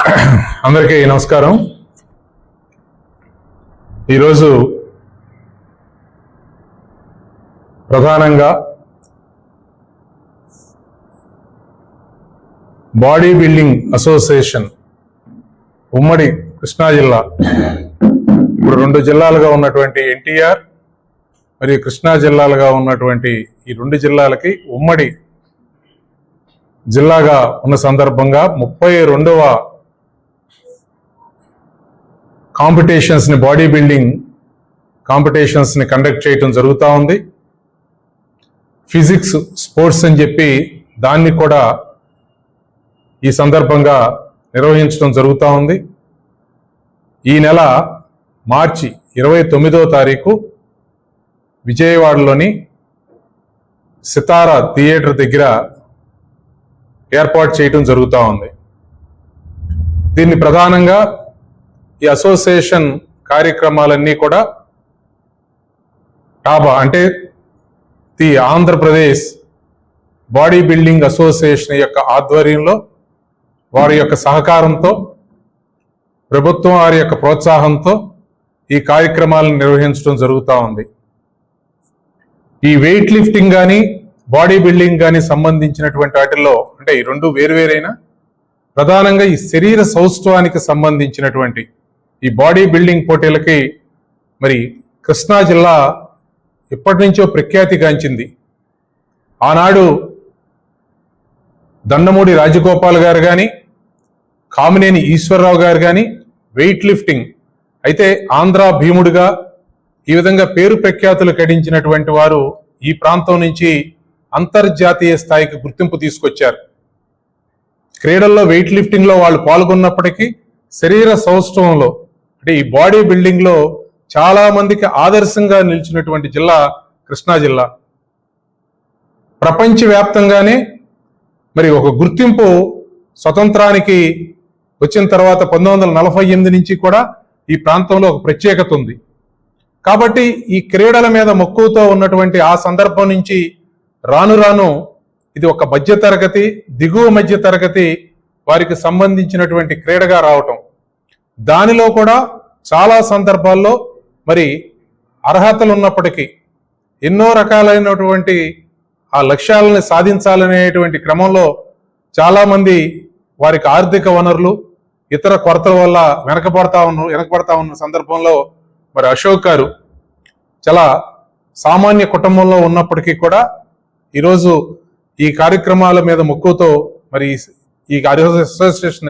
అందరికీ నమస్కారం. ఈరోజు ప్రధానంగా బాడీ బిల్డింగ్ అసోసియేషన్ ఉమ్మడి కృష్ణా జిల్లా, ఇప్పుడు 2 జిల్లాలుగా ఉన్నటువంటి ఎన్టీఆర్ మరియు కృష్ణా జిల్లాలుగా ఉన్నటువంటి ఈ 2 జిల్లాలకి ఉమ్మడి జిల్లాగా ఉన్న సందర్భంగా 32వ కాంపిటీషన్స్ని, బాడీ బిల్డింగ్ కాంపిటీషన్స్ని కండక్ట్ చేయటం జరుగుతూ ఉంది. ఫిజిక్స్ స్పోర్ట్స్ అని చెప్పి దాన్ని కూడా ఈ సందర్భంగా నిర్వహించడం జరుగుతూ ఉంది. ఈ నెల మార్చి 29వ తారీఖు విజయవాడలోని సితారా థియేటర్ దగ్గర ఏర్పాటు చేయటం జరుగుతూ ఉంది. దీన్ని ప్రధానంగా ఈ అసోసియేషన్ కార్యక్రమాలన్నీ కూడా టాబా అంటే the Andhra Pradesh body building association యొక్క ఆధ్వర్యంలో, వారి యొక్క సహకారంతో, ప్రభుత్వం వారి యొక్క ప్రోత్సాహంతో ఈ కార్యక్రమాలను నిర్వహించడం జరుగుతూ ఉంది. ఈ వెయిట్ లిఫ్టింగ్ కానీ బాడీ బిల్డింగ్ కానీ సంబంధించినటువంటి వాటిల్లో, అంటే ఈ 2 వేరువేరైనా ప్రధానంగా ఈ శరీర సౌష్ఠవానికి సంబంధించినటువంటి ఈ బాడీ బిల్డింగ్ పోటీలకి మరి కృష్ణా జిల్లా ఎప్పటి నుంచో ప్రఖ్యాతిగాంచింది. ఆనాడు దండమూడి రాజగోపాల్ గారు కానీ, కామినేని ఈశ్వరరావు గారు కానీ వెయిట్ లిఫ్టింగ్ అయితే ఆంధ్ర భీముడిగా ఈ విధంగా పేరు ప్రఖ్యాతులు కడించినటువంటి వారు ఈ ప్రాంతం నుంచి అంతర్జాతీయ స్థాయికి గుర్తింపు తీసుకొచ్చారు. క్రీడల్లో వెయిట్ లిఫ్టింగ్లో వాళ్ళు పాల్గొన్నప్పటికీ శరీర సౌష్ఠవంలో అంటే ఈ బాడీ బిల్డింగ్లో చాలా మందికి ఆదర్శంగా నిలిచినటువంటి జిల్లా కృష్ణా జిల్లా. ప్రపంచవ్యాప్తంగానే మరి ఒక గుర్తింపు స్వతంత్రానికి వచ్చిన తర్వాత 1948 నుంచి కూడా ఈ ప్రాంతంలో ఒక ప్రత్యేకత ఉంది. కాబట్టి ఈ క్రీడల మీద మక్కువతో ఉన్నటువంటి ఆ సందర్భం నుంచి రాను రాను ఇది ఒక మధ్యతరగతి, దిగువ మధ్య తరగతి వారికి సంబంధించినటువంటి క్రీడగా రావటం, దానిలో కూడా చాలా సందర్భాల్లో మరి అర్హతలు ఉన్నప్పటికీ ఎన్నో రకాలైనటువంటి ఆ లక్ష్యాలని సాధించాలనేటువంటి క్రమంలో చాలామంది వారికి ఆర్థిక వనరులు, ఇతర కొరతల వల్ల వెనకబడతా ఉన్న సందర్భంలో మరి అశోక్ గారు చాలా సామాన్య కుటుంబంలో ఉన్నప్పటికీ కూడా ఈరోజు ఈ కార్యక్రమాల మీద మక్కువతో మరి ఈ అసోసియేషన్